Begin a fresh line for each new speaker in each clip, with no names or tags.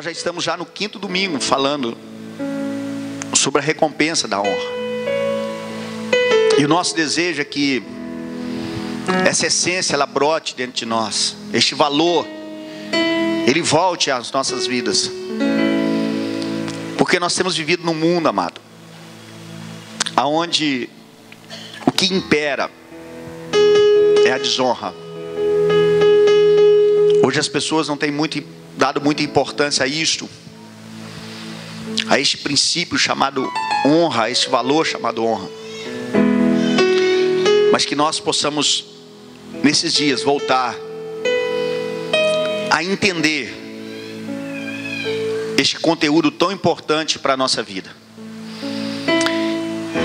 Nós já estamos no 5º domingo falando sobre a recompensa da honra. E o nosso desejo é que essa essência ela brote dentro de nós. Este valor ele volte às nossas vidas. Porque nós temos vivido num mundo, amado, aonde o que impera é a desonra. Hoje as pessoas não têm dado muita importância a isto, a este princípio chamado honra, a este valor chamado honra. Mas que nós possamos nesses dias voltar a entender este conteúdo tão importante para a nossa vida.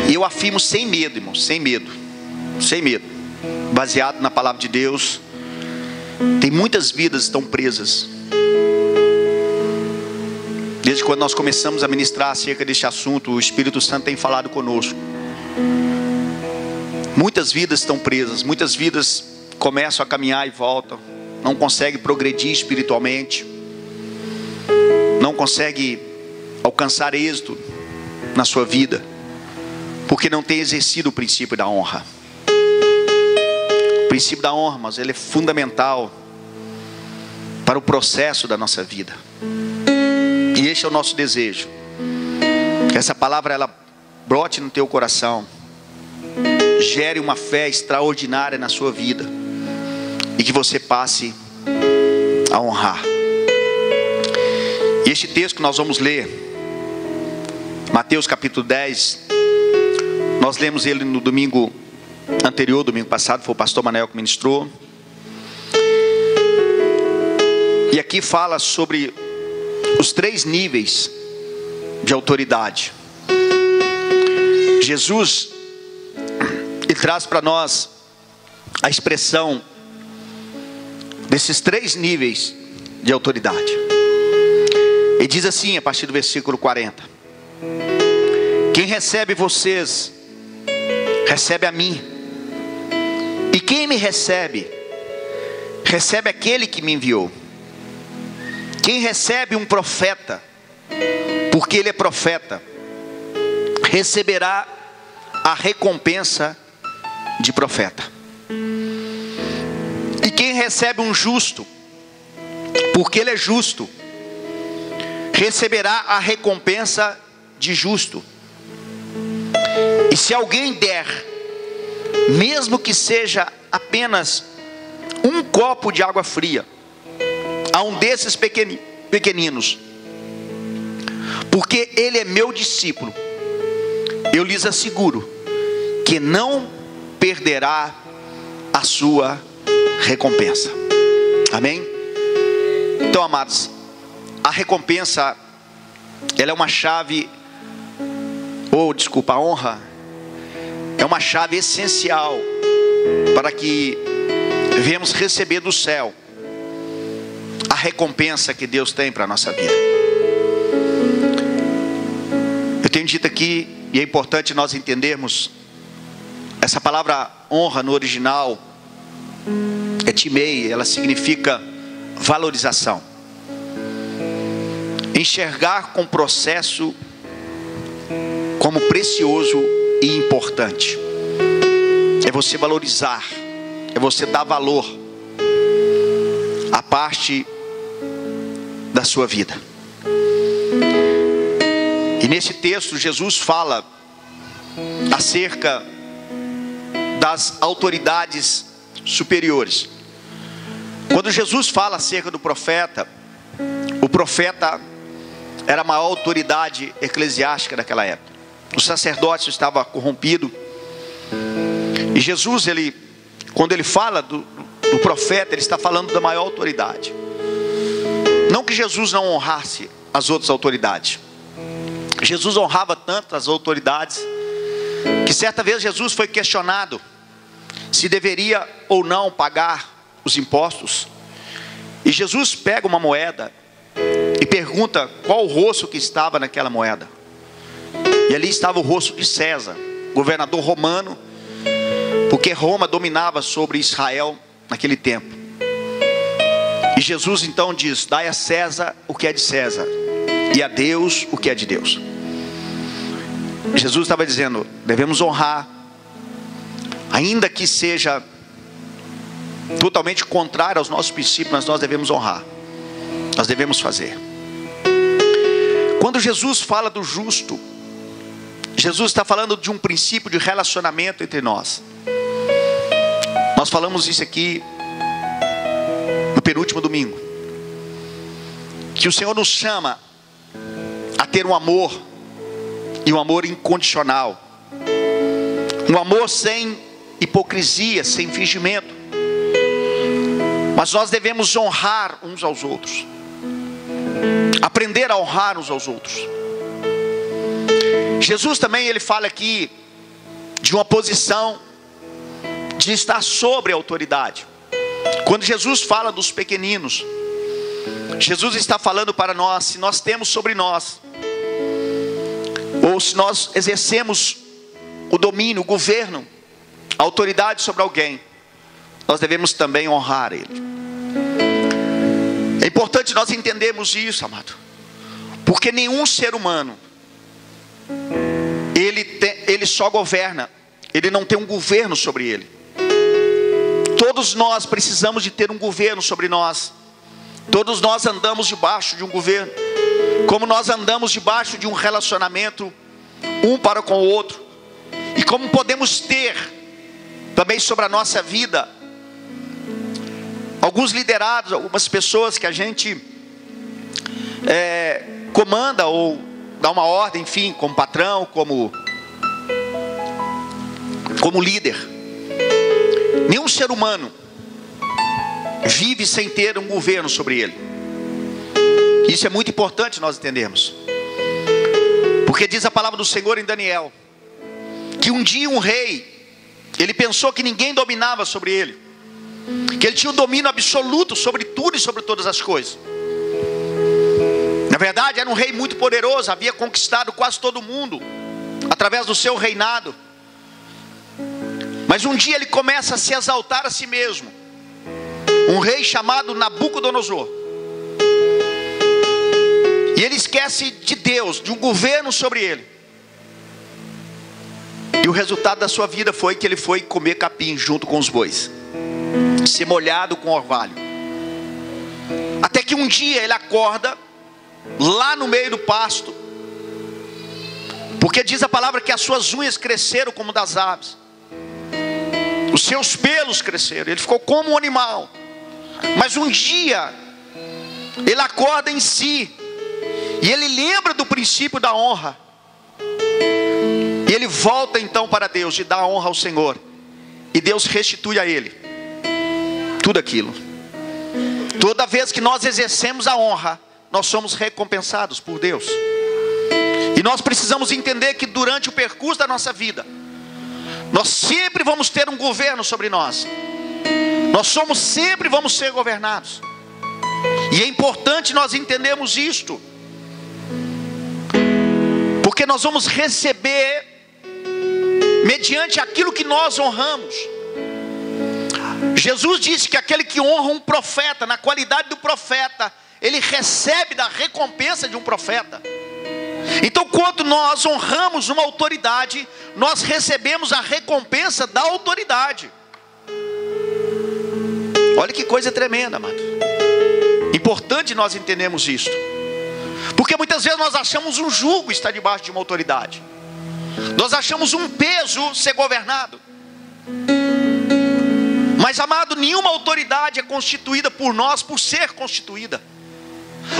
E eu afirmo sem medo, irmãos, sem medo, baseado na palavra de Deus. Tem muitas vidas que estão presas. Desde quando nós começamos a ministrar acerca deste assunto, o Espírito Santo tem falado conosco. Muitas vidas estão presas, muitas vidas começam a caminhar e voltam, não conseguem progredir espiritualmente, não conseguem alcançar êxito na sua vida, porque não tem exercido o princípio da honra. O princípio da honra, mas ele é fundamental para o processo da nossa vida. E este é o nosso desejo, que essa palavra ela brote no teu coração, gere uma fé extraordinária na sua vida, e que você passe a honrar. E este texto que nós vamos ler, Mateus capítulo 10, nós lemos ele no domingo anterior, domingo passado, foi o pastor Manel que ministrou. E aqui fala sobre os 3 níveis de autoridade. Jesus, ele traz para nós a expressão desses 3 níveis de autoridade. Ele diz assim, a partir do versículo 40: quem recebe vocês, recebe a mim. E quem me recebe, recebe aquele que me enviou. Quem recebe um profeta, porque ele é profeta, receberá a recompensa de profeta. E quem recebe um justo, porque ele é justo, receberá a recompensa de justo. E se alguém der, mesmo que seja apenas um copo de água fria, a um desses pequeninos, porque ele é meu discípulo, eu lhes asseguro que não perderá a sua recompensa. Amém? Então, amados, a recompensa, ela é uma chave, a honra é uma chave essencial para que venhamos receber do céu a recompensa que Deus tem para a nossa vida. Eu tenho dito aqui, e é importante nós entendermos, essa palavra honra no original é timei, ela significa valorização. Enxergar com processo como precioso e importante. É você valorizar, é você dar valor à parte da sua vida. E nesse texto Jesus fala acerca das autoridades superiores. Quando Jesus fala acerca do profeta, o profeta era a maior autoridade eclesiástica daquela época. O sacerdócio estava corrompido. E Jesus, quando ele fala do profeta, ele está falando da maior autoridade. Não que Jesus não honrasse as outras autoridades. Jesus honrava tanto as autoridades, que certa vez Jesus foi questionado se deveria ou não pagar os impostos. E Jesus pega uma moeda e pergunta qual o rosto que estava naquela moeda. E ali estava o rosto de César, governador romano, porque Roma dominava sobre Israel naquele tempo. E E Jesus então diz: dai a César o que é de César, e a Deus o que é de Deus. Jesus estava dizendo: devemos honrar, ainda que seja totalmente contrário aos nossos princípios, mas nós devemos honrar, nós devemos fazer. Quando Jesus fala do justo, Jesus está falando de um princípio de relacionamento entre nós. Nós falamos isso aqui no penúltimo domingo, que o Senhor nos chama a ter um amor, e um amor incondicional, um amor sem hipocrisia, sem fingimento. Mas nós devemos honrar uns aos outros, aprender a honrar uns aos outros. Jesus também, ele fala aqui de uma posição de estar sobre a autoridade. Quando Jesus fala dos pequeninos, Jesus está falando para nós, se nós temos sobre nós, ou se nós exercemos o domínio, o governo, a autoridade sobre alguém, nós devemos também honrar ele. É importante nós entendermos isso, amado, porque nenhum ser humano, ele só governa, ele não tem um governo sobre ele. Todos nós precisamos de ter um governo sobre nós. Todos nós andamos debaixo de um governo, como nós andamos debaixo de um relacionamento um para com o outro, e como podemos ter também sobre a nossa vida alguns liderados, algumas pessoas que a gente comanda ou dá uma ordem, enfim, como patrão, como líder. Nenhum ser humano vive sem ter um governo sobre ele. Isso é muito importante nós entendermos, porque diz a palavra do Senhor em Daniel, que um dia um rei, ele pensou que ninguém dominava sobre ele, que ele tinha o domínio absoluto sobre tudo e sobre todas as coisas. Na verdade era um rei muito poderoso, havia conquistado quase todo mundo através do seu reinado. Mas um dia ele começa a se exaltar a si mesmo, um rei chamado Nabucodonosor, e ele esquece de Deus, de um governo sobre ele. E o resultado da sua vida foi que ele foi comer capim junto com os bois, ser molhado com orvalho. Até que um dia ele acorda lá no meio do pasto, porque diz a palavra que as suas unhas cresceram como das aves, os seus pelos cresceram, ele ficou como um animal. Mas um dia ele acorda em si, e ele lembra do princípio da honra, e ele volta então para Deus e dá honra ao Senhor, e Deus restitui a ele tudo aquilo. Toda vez que nós exercemos a honra, nós somos recompensados por Deus. E nós precisamos entender que durante o percurso da nossa vida, nós sempre vamos ter um governo sobre nós. Nós sempre vamos ser governados. E é importante nós entendermos isto, porque nós vamos receber mediante aquilo que nós honramos. Jesus disse que aquele que honra um profeta, na qualidade do profeta, ele recebe da recompensa de um profeta. Então, quando nós honramos uma autoridade, nós recebemos a recompensa da autoridade. Olha que coisa tremenda, amado. Importante nós entendermos isso, porque muitas vezes nós achamos um jugo estar debaixo de uma autoridade, nós achamos um peso ser governado. Mas, amado, nenhuma autoridade é constituída por nós por ser constituída,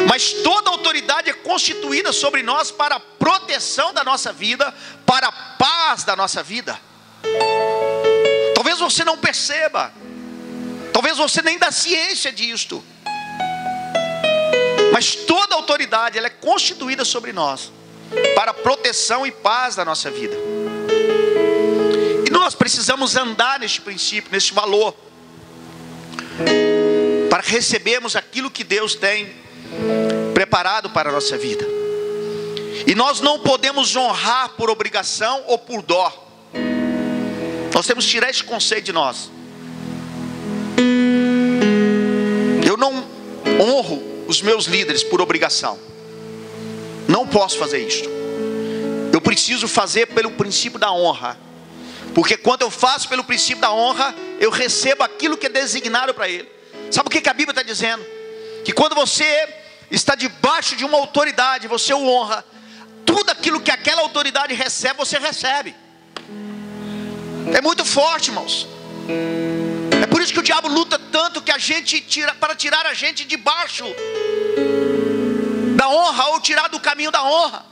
mas toda autoridade é constituída sobre nós para a proteção da nossa vida, para a paz da nossa vida. Talvez você não perceba, talvez você nem dá ciência disto, mas toda autoridade ela é constituída sobre nós para a proteção e paz da nossa vida. E nós precisamos andar neste princípio, neste valor, para recebermos aquilo que Deus tem preparado para a nossa vida. E nós não podemos honrar por obrigação ou por dó. Nós temos que tirar esse conceito de nós. Eu honro os meus líderes por obrigação. Não posso fazer isto. Eu preciso fazer pelo princípio da honra. Porque quando eu faço pelo princípio da honra, eu recebo aquilo que é designado para ele. Sabe o que a Bíblia está dizendo? Que quando você está debaixo de uma autoridade, você o honra. Tudo aquilo que aquela autoridade recebe, você recebe. É muito forte, irmãos. É por isso que o diabo luta tanto que a gente para tirar a gente debaixo da honra, ou tirar do caminho da honra.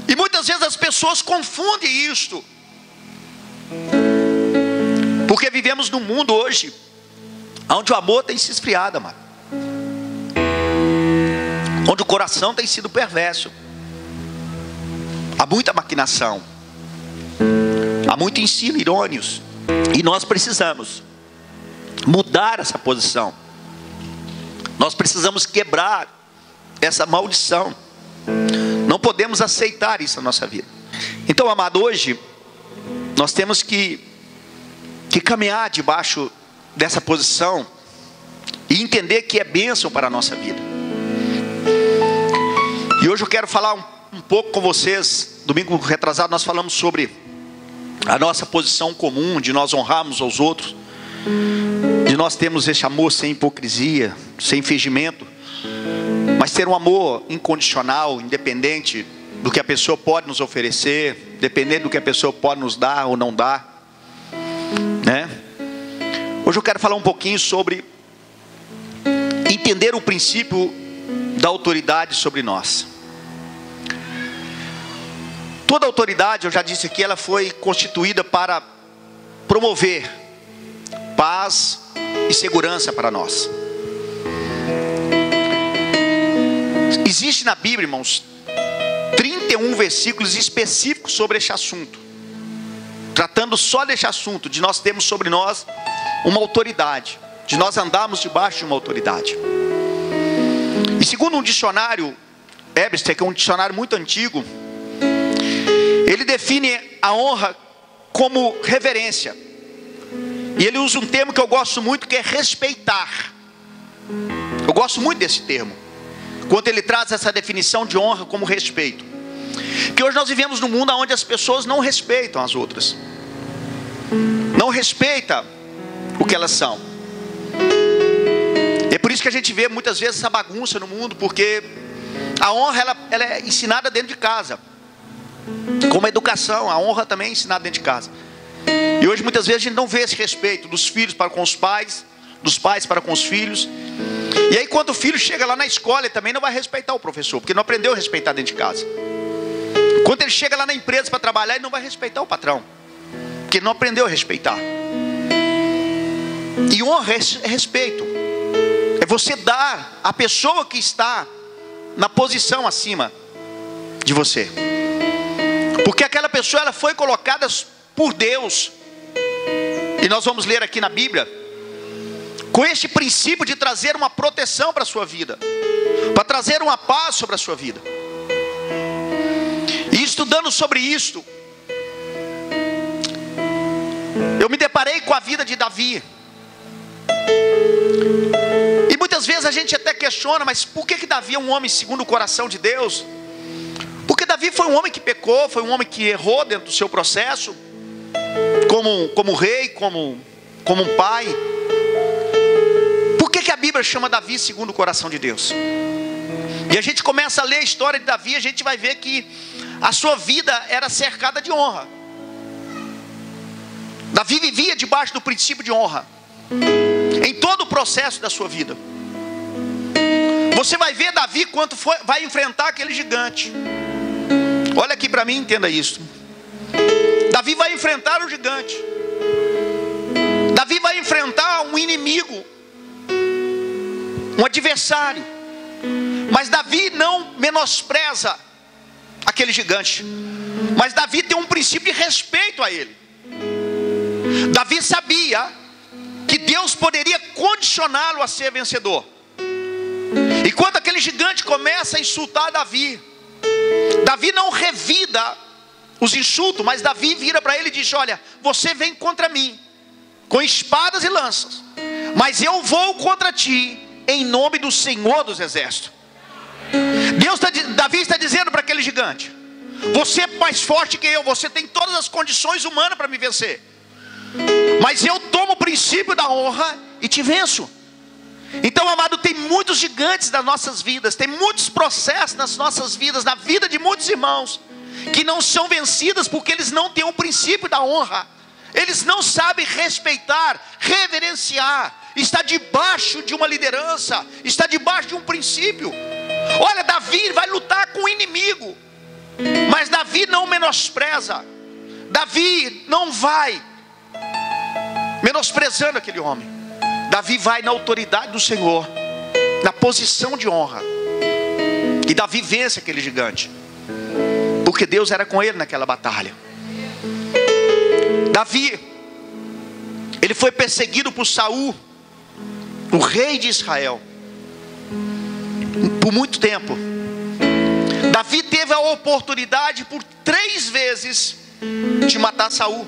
E muitas vezes as pessoas confundem isto, porque vivemos num mundo hoje onde o amor tem se esfriado, amado. Onde o coração tem sido perverso. Há muita maquinação, há muito ensino errôneos. E nós precisamos mudar essa posição. Nós precisamos quebrar essa maldição. Não podemos aceitar isso na nossa vida. Então, amado, hoje nós temos que caminhar debaixo dessa posição e entender que é bênção para a nossa vida. E hoje eu quero falar um pouco com vocês. Domingo retrasado nós falamos sobre a nossa posição comum, de nós honrarmos aos outros, de nós termos esse amor sem hipocrisia, sem fingimento, mas ter um amor incondicional, independente do que a pessoa pode nos oferecer, dependendo do que a pessoa pode nos dar ou não dar, né? Hoje eu quero falar um pouquinho sobre entender o princípio da autoridade sobre nós. Toda autoridade, eu já disse aqui, ela foi constituída para promover paz e segurança para nós. Existe na Bíblia, irmãos, 31 versículos específicos sobre este assunto, tratando só deste assunto, de nós termos sobre nós uma autoridade, de nós andarmos debaixo de uma autoridade. E segundo um dicionário, Webster, que é um dicionário muito antigo, ele define a honra como reverência. E ele usa um termo que eu gosto muito, que é respeitar. Eu gosto muito desse termo, quando ele traz essa definição de honra como respeito. Que hoje nós vivemos num mundo onde as pessoas não respeitam as outras, não respeitam o que elas são. É por isso que a gente vê muitas vezes essa bagunça no mundo, porque a honra ela é ensinada dentro de casa. Como a educação, a honra também é ensinada dentro de casa. E hoje muitas vezes a gente não vê esse respeito dos filhos para com os pais, dos pais para com os filhos. E aí quando o filho chega lá na escola, ele também não vai respeitar o professor, porque não aprendeu a respeitar dentro de casa. Quando ele chega lá na empresa para trabalhar, ele não vai respeitar o patrão, porque ele não aprendeu a respeitar. E honra é respeito. É você dar à pessoa que está na posição acima de você. Porque aquela pessoa, ela foi colocada por Deus. E nós vamos ler aqui na Bíblia, com este princípio de trazer uma proteção para a sua vida, para trazer uma paz sobre a sua vida. E estudando sobre isto, eu me deparei com a vida de Davi. E muitas vezes a gente até questiona, mas por que Davi é um homem segundo o coração de Deus? Porque Davi foi um homem que pecou, foi um homem que errou dentro do seu processo, como rei, como um pai. Por que a Bíblia chama Davi segundo o coração de Deus? E a gente começa a ler a história de Davi, a gente vai ver que a sua vida era cercada de honra. Davi vivia debaixo do princípio de honra, em todo o processo da sua vida. Você vai ver Davi quando vai enfrentar aquele gigante. Olha aqui para mim, entenda isso. Davi vai enfrentar o gigante. Davi vai enfrentar um inimigo, um adversário. Mas Davi não menospreza aquele gigante. Mas Davi tem um princípio de respeito a ele. Davi sabia que Deus poderia condicioná-lo a ser vencedor. E quando aquele gigante começa a insultar Davi, Davi não revida os insultos, mas Davi vira para ele e diz: olha, você vem contra mim com espadas e lanças, mas eu vou contra ti em nome do Senhor dos Exércitos. Davi está dizendo para aquele gigante: você é mais forte que eu, você tem todas as condições humanas para me vencer, mas eu tomo o princípio da honra e te venço. Então, amado, tem muitos gigantes nas nossas vidas, tem muitos processos nas nossas vidas, na vida de muitos irmãos, que não são vencidas porque eles não têm o princípio da honra. Eles não sabem respeitar, reverenciar, está debaixo de uma liderança, está debaixo de um princípio. Olha, Davi vai lutar com o inimigo, mas Davi não menospreza, Davi não vai menosprezando aquele homem. Davi vai na autoridade do Senhor, na posição de honra, e Davi vence aquele gigante, porque Deus era com ele naquela batalha. Davi, ele foi perseguido por Saul, o rei de Israel, por muito tempo. Davi teve a oportunidade por 3 vezes de matar Saul.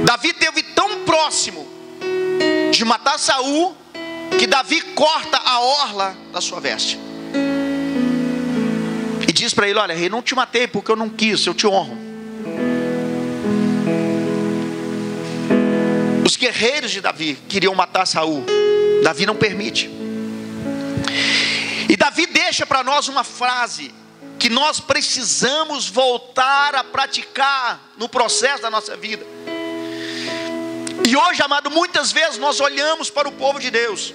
Davi teve tão próximo de matar Saul, que Davi corta a orla da sua veste e diz para ele: olha, rei, não te matei porque eu não quis, eu te honro. Os guerreiros de Davi queriam matar Saul, Davi não permite. E Davi deixa para nós uma frase que nós precisamos voltar a praticar no processo da nossa vida. E hoje, amado, muitas vezes nós olhamos para o povo de Deus,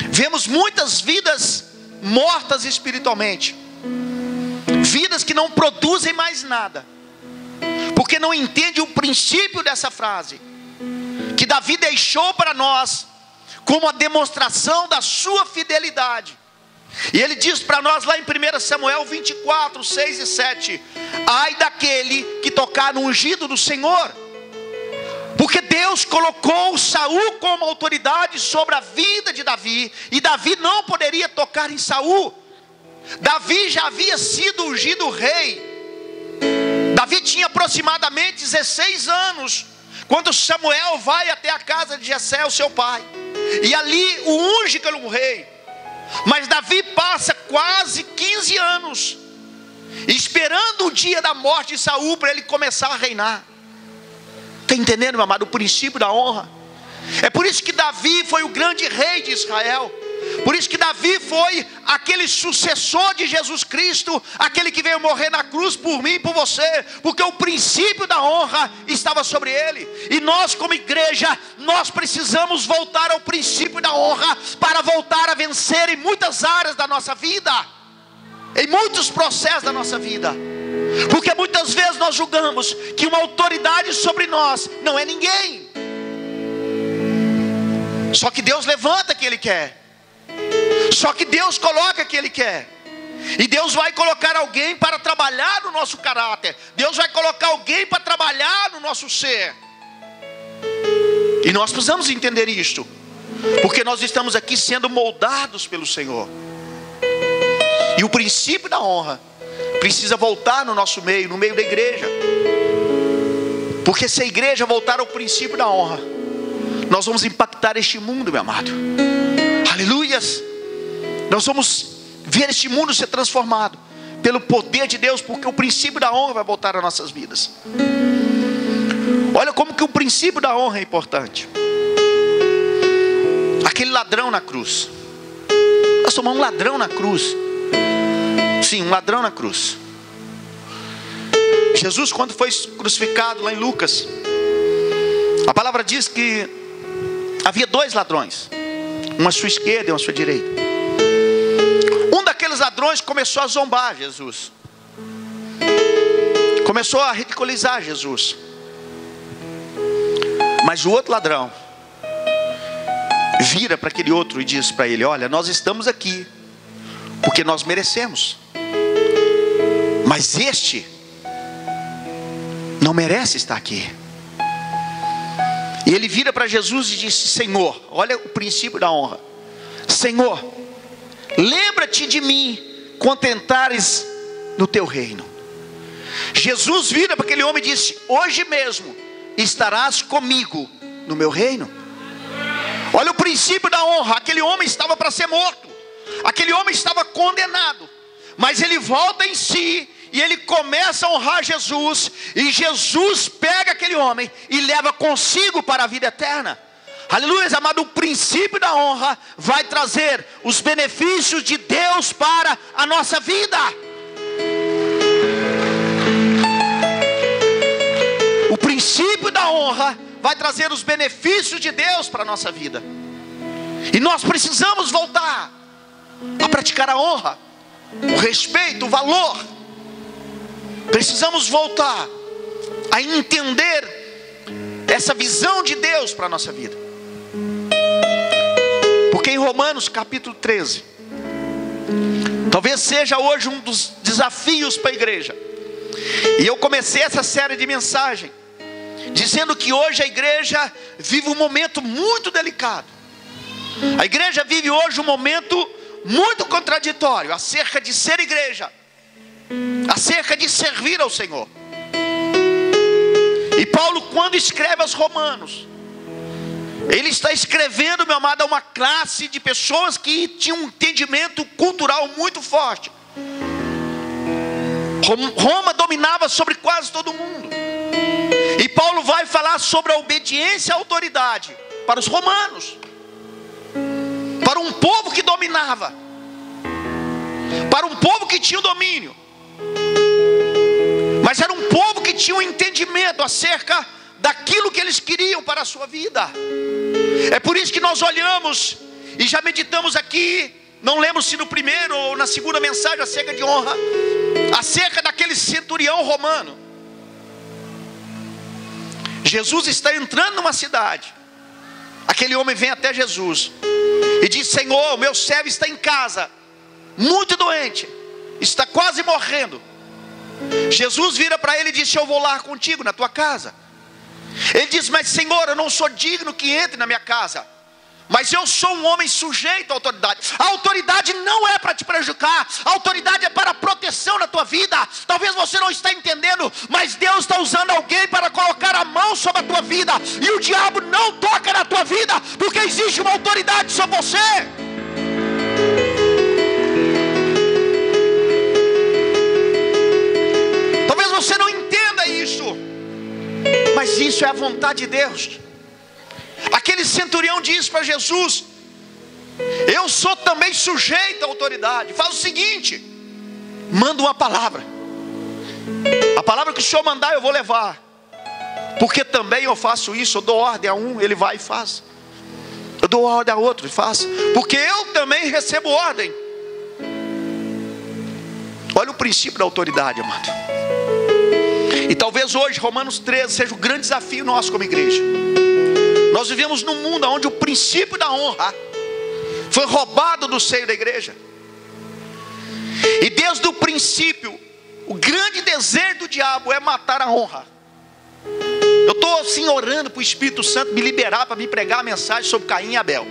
vemos muitas vidas mortas espiritualmente, vidas que não produzem mais nada, porque não entendem o princípio dessa frase que Davi deixou para nós como a demonstração da sua fidelidade. E ele diz para nós lá em 1 Samuel 24, 6 e 7: ai daquele que tocar no ungido do Senhor. Porque Deus colocou Saul como autoridade sobre a vida de Davi, e Davi não poderia tocar em Saul. Davi já havia sido ungido rei. Davi tinha aproximadamente 16 anos quando Samuel vai até a casa de Jessé, o seu pai, e ali o unge como rei. Mas Davi passa quase 15 anos esperando o dia da morte de Saul para ele começar a reinar. Está entendendo, meu amado, o princípio da honra? É por isso que Davi foi o grande rei de Israel. Por isso que Davi foi aquele sucessor de Jesus Cristo, aquele que veio morrer na cruz por mim e por você, porque o princípio da honra estava sobre ele. E nós, como igreja, nós precisamos voltar ao princípio da honra para voltar a vencer em muitas áreas da nossa vida, em muitos processos da nossa vida. Porque muitas vezes nós julgamos que uma autoridade sobre nós não é ninguém. Só que Deus levanta quem Ele quer. Só que Deus coloca quem Ele quer. E Deus vai colocar alguém para trabalhar no nosso caráter. Deus vai colocar alguém para trabalhar no nosso ser. E nós precisamos entender isto, porque nós estamos aqui sendo moldados pelo Senhor. E o princípio da honra precisa voltar no nosso meio, no meio da igreja. Porque se a igreja voltar ao princípio da honra, nós vamos impactar este mundo, meu amado. Aleluias. Nós vamos ver este mundo ser transformado pelo poder de Deus, porque o princípio da honra vai voltar às nossas vidas. Olha como que o princípio da honra é importante. Aquele ladrão na cruz, nós tomamos um ladrão na cruz. Sim, um ladrão na cruz. Jesus, quando foi crucificado lá em Lucas, a palavra diz que havia 2 ladrões, um à sua esquerda e um à sua direita. Um daqueles ladrões começou a zombar Jesus, começou a ridicularizar Jesus. Mas o outro ladrão vira para aquele outro e diz para ele: olha, nós estamos aqui porque nós merecemos, mas este não merece estar aqui. E ele vira para Jesus e disse: Senhor, olha o princípio da honra. Senhor, lembra-te de mim quando entrares no teu reino. Jesus vira para aquele homem e disse: hoje mesmo estarás comigo no meu reino. Olha o princípio princípio da honra, aquele homem estava para ser morto, aquele homem estava condenado, mas ele volta em si e ele começa a honrar Jesus, e Jesus pega aquele homem e leva consigo para a vida eterna. Aleluia, amado. O princípio da honra vai trazer os benefícios de Deus para a nossa vida. O princípio da honra vai trazer os benefícios de Deus para a nossa vida. E nós precisamos voltar a praticar a honra, o respeito, o valor. Precisamos voltar a entender essa visão de Deus para a nossa vida. Porque em Romanos capítulo 13, talvez seja hoje um dos desafios para a igreja. E eu comecei essa série de mensagem dizendo que hoje a igreja vive um momento muito delicado. A igreja vive hoje um momento muito contraditório acerca de ser igreja, acerca de servir ao Senhor. E Paulo, quando escreve aos Romanos, ele está escrevendo, meu amado, a uma classe de pessoas que tinham um entendimento cultural muito forte. Roma dominava sobre quase todo mundo. E Paulo vai falar sobre a obediência à autoridade para os romanos, para um povo que dominava, para um povo que tinha o domínio. Mas era um povo que tinha um entendimento acerca daquilo que eles queriam para a sua vida. É por isso que nós olhamos e já meditamos aqui, não lembro se no primeiro ou na segunda mensagem acerca de honra, acerca daquele centurião romano. Jesus está entrando numa cidade. Aquele homem vem até Jesus e diz: Senhor, meu servo está em casa, muito doente, está quase morrendo. Jesus vira para ele e diz: eu vou lá contigo na tua casa. Ele diz: mas Senhor, eu não sou digno que entre na minha casa, mas eu sou um homem sujeito à autoridade. A autoridade não é para te prejudicar, a autoridade é para a proteção na tua vida. Talvez você não está entendendo, mas Deus está usando alguém para colocar a mão sobre a tua vida. E o diabo não toca na tua vida, porque existe uma autoridade sobre você. Talvez você não entenda isso, mas isso é a vontade de Deus. Aquele centurião diz para Jesus: eu sou também sujeito à autoridade. Faz o seguinte, manda uma palavra. A palavra que o Senhor mandar eu vou levar, porque também eu faço isso. Eu dou ordem a um, ele vai e faz. Eu dou ordem a outro e faz, porque eu também recebo ordem. Olha o princípio da autoridade, amado. E talvez hoje Romanos 13 seja o grande desafio nosso como igreja. Nós vivemos num mundo onde o princípio da honra foi roubado do seio da igreja. E desde o princípio, o grande desejo do diabo é matar a honra. Eu estou assim orando para o Espírito Santo me liberar para me pregar a mensagem sobre Caim e Abel.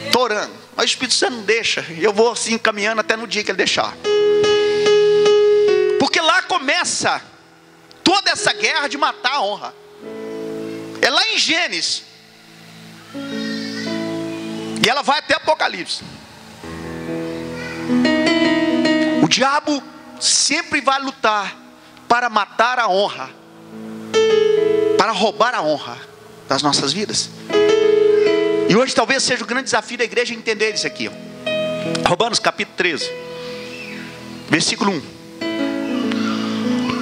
Estou orando, mas o Espírito Santo não deixa. Eu vou assim caminhando até no dia que ele deixar. Porque lá começa toda essa guerra de matar a honra. É lá em Gênesis. E ela vai até Apocalipse. O diabo sempre vai lutar para matar a honra, para roubar a honra das nossas vidas. E hoje talvez seja o grande desafio da igreja entender isso aqui. Romanos capítulo 13, versículo 1.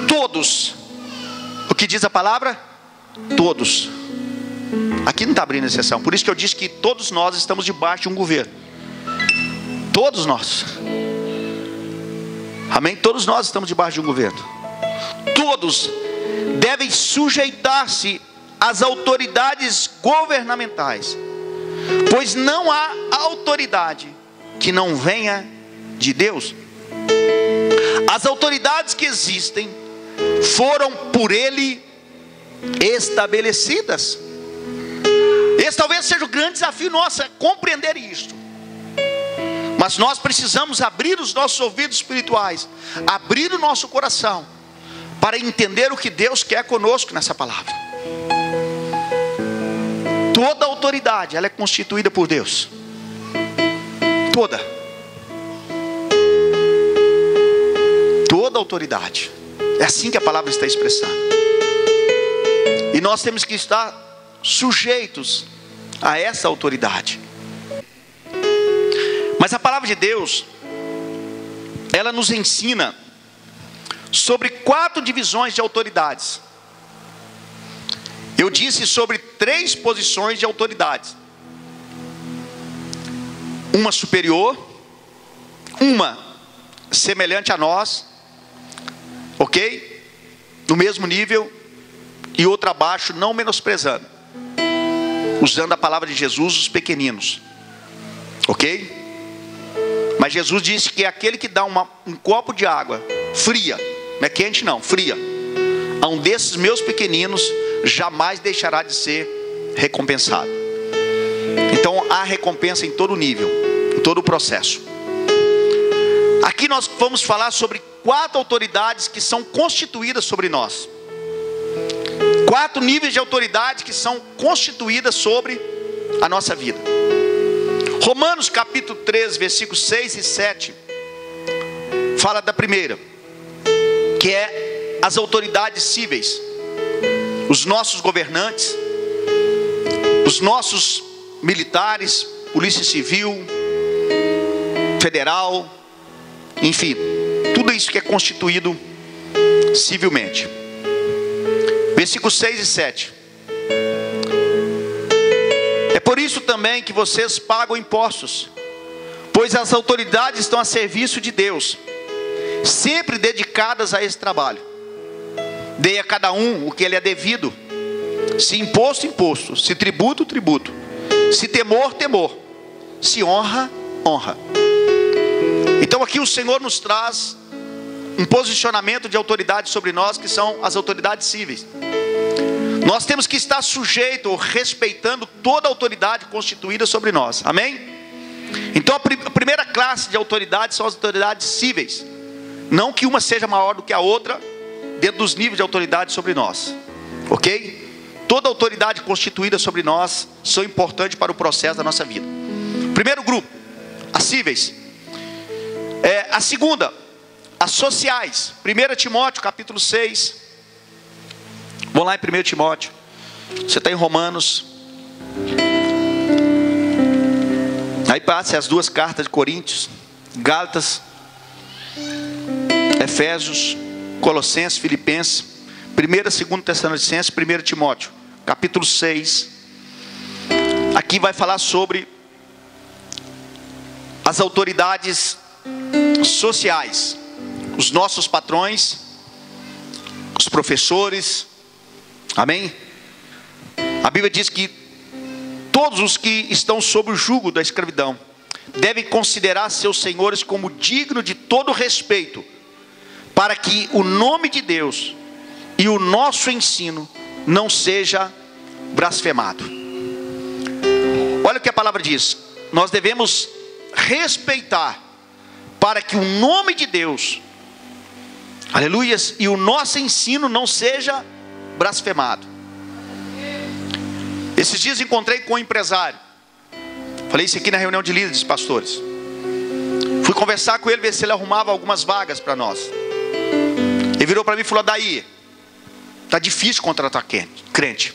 Todos, o que diz a palavra? Todos. Aqui não está abrindo exceção. Por isso que eu disse que todos nós estamos debaixo de um governo. Todos nós. Amém? Todos nós estamos debaixo de um governo. Todos devem sujeitar-se às autoridades governamentais, pois não há autoridade que não venha de Deus. As autoridades que existem foram por Ele estabelecidas. Esse talvez seja o grande desafio nosso, é compreender isto. Mas nós precisamos abrir os nossos ouvidos espirituais, abrir o nosso coração, para entender o que Deus quer conosco nessa palavra. Toda autoridade, ela é constituída por Deus. Toda autoridade. É assim que a palavra está expressando. E nós temos que estar sujeitos a essa autoridade. Mas a palavra de Deus, ela nos ensina sobre 4 divisões de autoridades. Eu disse sobre 3 posições de autoridades: uma superior, uma semelhante a nós, ok? No mesmo nível, e outra abaixo, não menosprezando, usando a palavra de Jesus, os pequeninos, ok? Mas Jesus disse que aquele que dá um copo de água fria, não é quente não, fria, a um desses meus pequeninos, jamais deixará de ser recompensado. Então há recompensa em todo nível, em todo o processo. Aqui nós vamos falar sobre 4 autoridades que são constituídas sobre nós. 4 níveis de autoridade que são constituídas sobre a nossa vida. Romanos capítulo 13, versículos 6 e 7 fala da primeira, que é as autoridades cíveis. Os nossos governantes, os nossos militares, polícia civil, federal, enfim, tudo isso que é constituído civilmente. Versículos 6 e 7. É por isso também que vocês pagam impostos, pois as autoridades estão a serviço de Deus, sempre dedicadas a esse trabalho. Dê a cada um o que lhe é devido, se imposto, imposto, se tributo, tributo, se temor, temor, se honra, honra. Então aqui o Senhor nos traz um posicionamento de autoridade sobre nós, que são as autoridades cíveis. Nós temos que estar sujeito ou respeitando toda a autoridade constituída sobre nós, amém? Então a primeira classe de autoridades são as autoridades cíveis. Não que uma seja maior do que a outra, dentro dos níveis de autoridade sobre nós, ok? Toda autoridade constituída sobre nós são importantes para o processo da nossa vida. Primeiro grupo, as cíveis. A segunda, as sociais. 1 Timóteo capítulo 6. Vamos lá em 1 Timóteo. Você está em Romanos. Aí passe as 2 cartas de Coríntios, Gálatas, Efésios, Colossenses, Filipenses, 1ª, 2ª Tessalonicenses, 1 Timóteo, capítulo 6. Aqui vai falar sobre as autoridades sociais, os nossos patrões, os professores, amém? A Bíblia diz que todos os que estão sob o jugo da escravidão devem considerar seus senhores como digno de todo respeito, para que o nome de Deus e o nosso ensino não seja blasfemado. Olha o que a palavra diz: nós devemos respeitar, para que o nome de Deus, aleluias, e o nosso ensino não seja blasfemado. Esses dias encontrei com um empresário, falei isso aqui na reunião de líderes, pastores. Fui conversar com ele, ver se ele arrumava algumas vagas para nós. Ele virou para mim e falou: daí, está difícil contratar crente.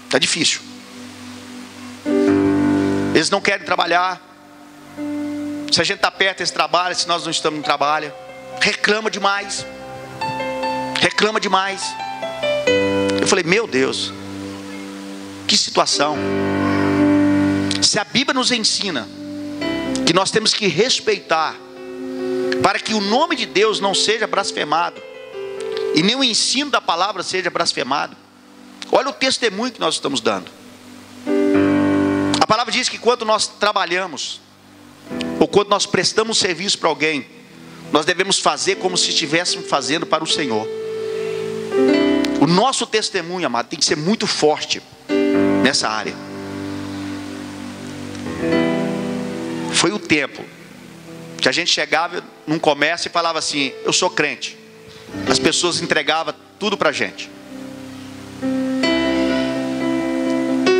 Está difícil. Eles não querem trabalhar. Se a gente está perto, eles trabalham. Se nós não estamos, não trabalham. Reclama demais. Reclama demais. Eu falei: meu Deus, que situação. Se a Bíblia nos ensina que nós temos que respeitar, para que o nome de Deus não seja blasfemado, e nem o ensino da palavra seja blasfemado, olha o testemunho que nós estamos dando. A palavra diz que quando nós trabalhamos, ou quando nós prestamos serviço para alguém, nós devemos fazer como se estivéssemos fazendo para o Senhor. O nosso testemunho, amado, tem que ser muito forte nessa área. Foi o tempo que a gente chegava num comércio e falava assim: eu sou crente. As pessoas entregavam tudo para a gente.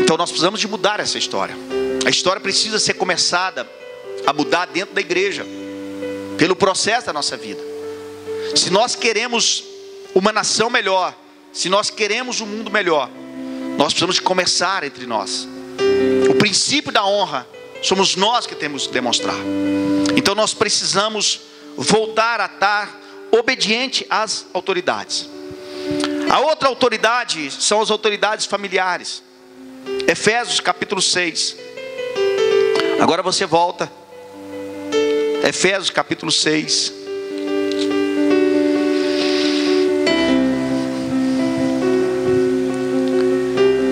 Então nós precisamos de mudar essa história. A história precisa ser começada a mudar dentro da igreja, pelo processo da nossa vida. Se nós queremos uma nação melhor, se nós queremos um mundo melhor, nós precisamos de começar entre nós. O princípio da honra somos nós que temos que demonstrar. Então nós precisamos voltar a estar obediente às autoridades. A outra autoridade são as autoridades familiares. Efésios capítulo 6. Agora você volta. Efésios capítulo 6.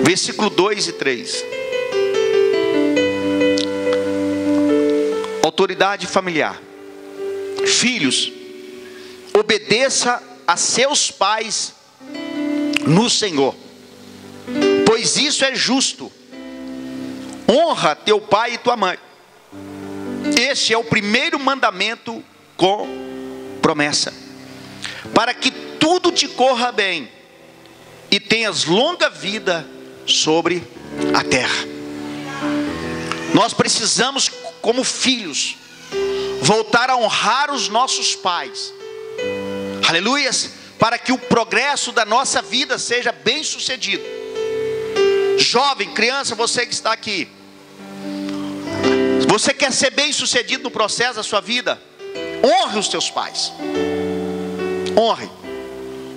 Versículo 2 e 3. Autoridade familiar. Filhos, obedeça a seus pais no Senhor, pois isso é justo. Honra teu pai e tua mãe. Este é o primeiro mandamento com promessa, para que tudo te corra bem e tenhas longa vida sobre a terra. Nós precisamos, como filhos, voltar a honrar os nossos pais. Aleluias, para que o progresso da nossa vida seja bem sucedido. Jovem, criança, você que está aqui, você quer ser bem sucedido no processo da sua vida? Honre os teus pais. Honre.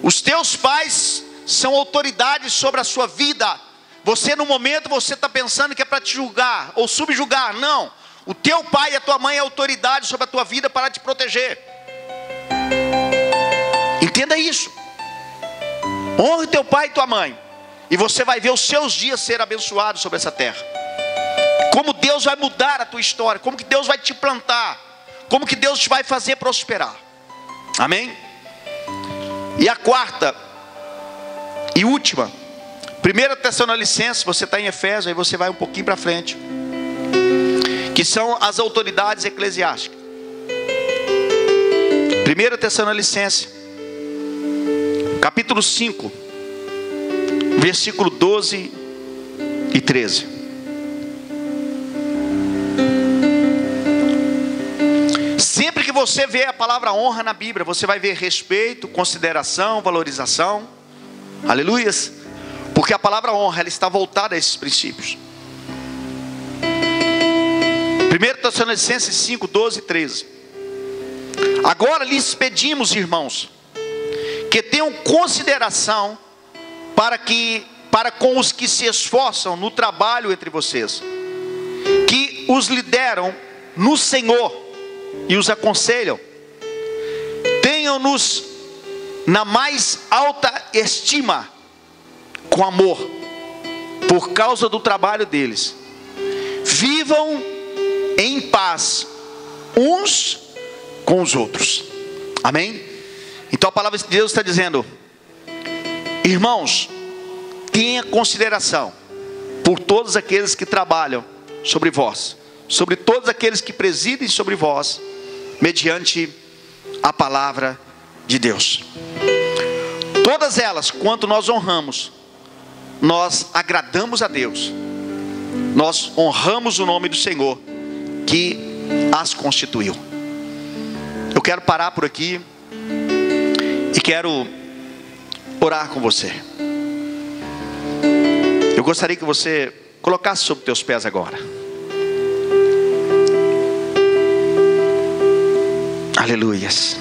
Os teus pais são autoridades sobre a sua vida. Você no momento você está pensando que é para te julgar ou subjugar. Não. O teu pai e a tua mãe é autoridade sobre a tua vida para te proteger. Entenda isso. Honre teu pai e tua mãe, e você vai ver os seus dias ser abençoados sobre essa terra. Como Deus vai mudar a tua história, como que Deus vai te plantar, como que Deus te vai fazer prosperar. Amém? E a quarta e última, 1 Tessalonicenses, você está em Efésios, aí você vai um pouquinho para frente, que são as autoridades eclesiásticas. 1 Tessalonicenses, capítulo 5, versículo 12 e 13. Sempre que você vê a palavra honra na Bíblia, você vai ver respeito, consideração, valorização. Aleluias. Porque a palavra honra, ela está voltada a esses princípios. 1 Tessalonicenses 5, 12 e 13. Agora lhes pedimos, irmãos, que tenham consideração para com os que se esforçam no trabalho entre vocês, que os lideram no Senhor e os aconselham. Tenham-nos na mais alta estima, com amor, por causa do trabalho deles. Vivam em paz uns com os outros. Amém? Então a palavra de Deus está dizendo: irmãos, tenha consideração por todos aqueles que trabalham sobre vós, sobre todos aqueles que presidem sobre vós, mediante a palavra de Deus. Todas elas, quanto nós honramos, nós agradamos a Deus, nós honramos o nome do Senhor que as constituiu. Eu quero parar por aqui e quero orar com você. Eu gostaria que você colocasse sobre teus pés agora. Aleluias.